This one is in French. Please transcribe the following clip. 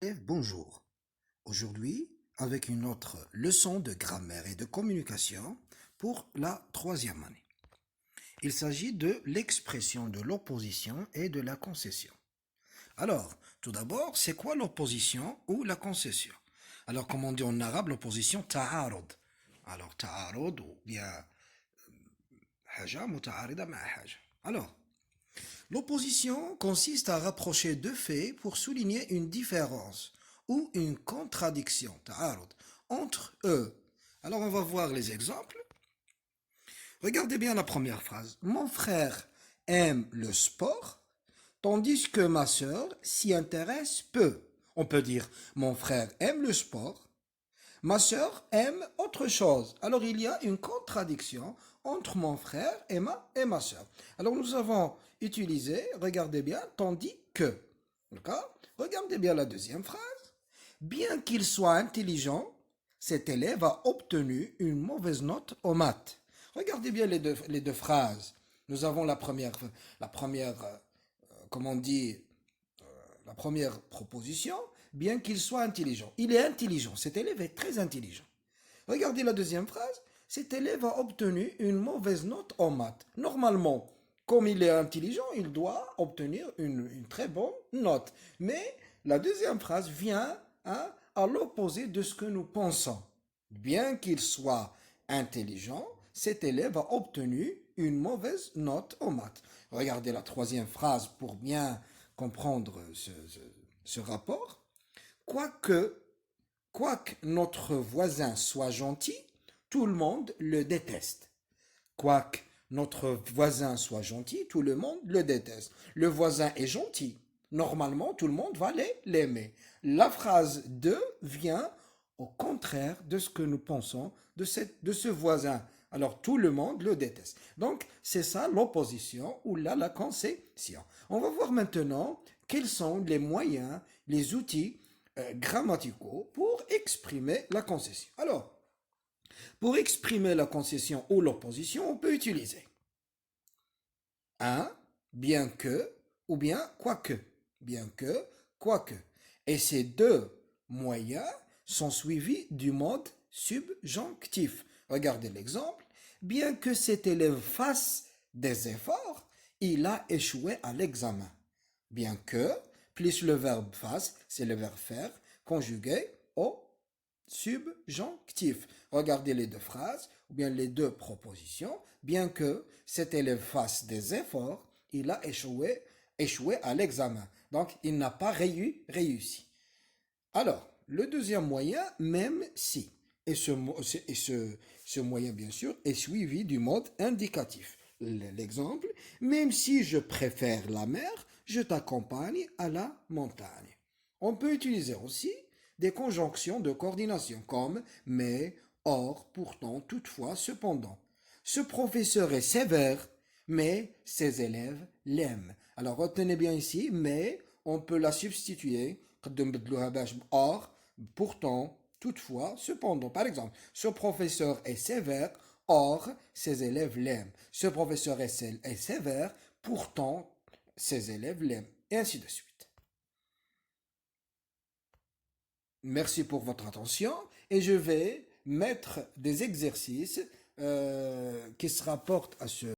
Bonjour. Aujourd'hui, avec une autre leçon de grammaire et de communication pour la troisième année. Il s'agit de l'expression de l'opposition et de la concession. Alors, tout d'abord, c'est quoi l'opposition ou la concession? Alors, comme on dit en arabe, l'opposition ta'arud. Alors, ta'arud ou bien haja muta'arida ma'a haja. Alors, l'opposition consiste à rapprocher deux faits pour souligner une différence ou une contradiction ta'arud, entre eux. Alors on va voir les exemples. Regardez bien la première phrase. Mon frère aime le sport, tandis que ma sœur s'y intéresse peu. On peut dire mon frère aime le sport, ma sœur aime autre chose. Alors il y a une contradiction entre mon frère et ma sœur. Alors nous avons utilisé, regardez bien, tandis que. D'accord? Regardez bien la deuxième phrase. Bien qu'il soit intelligent, cet élève a obtenu une mauvaise note aux maths. Regardez bien les deux phrases. Nous avons comment on dit, la première proposition, bien qu'il soit intelligent. Il est intelligent, cet élève est très intelligent. Regardez la deuxième phrase, cet élève a obtenu une mauvaise note en maths. Normalement, comme il est intelligent, il doit obtenir une très bonne note. Mais la deuxième phrase vient à l'opposé de ce que nous pensons. Bien qu'il soit intelligent, cet élève a obtenu une mauvaise note en maths. Regardez la troisième phrase pour bien comprendre ce rapport. Quoique, quoique notre voisin soit gentil, tout le monde le déteste. Quoique notre voisin soit gentil, tout le monde le déteste. Le voisin est gentil. Normalement, tout le monde va l'aimer. La phrase 2 vient au contraire de ce que nous pensons de ce voisin. Alors tout le monde le déteste. Donc c'est ça l'opposition ou là la concession. On va voir maintenant quels sont les moyens, les outils grammaticaux pour exprimer la concession. Alors, pour exprimer la concession ou l'opposition, on peut utiliser un, bien que, ou bien quoique. Bien que, quoique. Et ces deux moyens sont suivis du mode subjonctif. Regardez l'exemple. Bien que cet élève fasse des efforts, il a échoué à l'examen. Bien que, plus le verbe fasse, c'est le verbe faire, conjugué au subjonctif. Regardez les deux phrases ou bien les deux propositions. Bien que cet élève fasse des efforts, il a échoué à l'examen. Donc, il n'a pas réussi. Alors, le deuxième moyen, même si. Et ce moyen, bien sûr, est suivi du mode indicatif. L'exemple, même si je préfère la mer, je t'accompagne à la montagne. On peut utiliser aussi des conjonctions de coordination comme mais, or, pourtant, toutefois, cependant. Ce professeur est sévère, mais ses élèves l'aiment. Alors retenez bien ici, mais on peut la substituer or, pourtant, toutefois, cependant. Par exemple, ce professeur est sévère, or, ses élèves l'aiment. Ce professeur est sévère, pourtant, ses élèves l'aiment. Et ainsi de suite. Merci pour votre attention et je vais mettre des exercices qui se rapportent à ce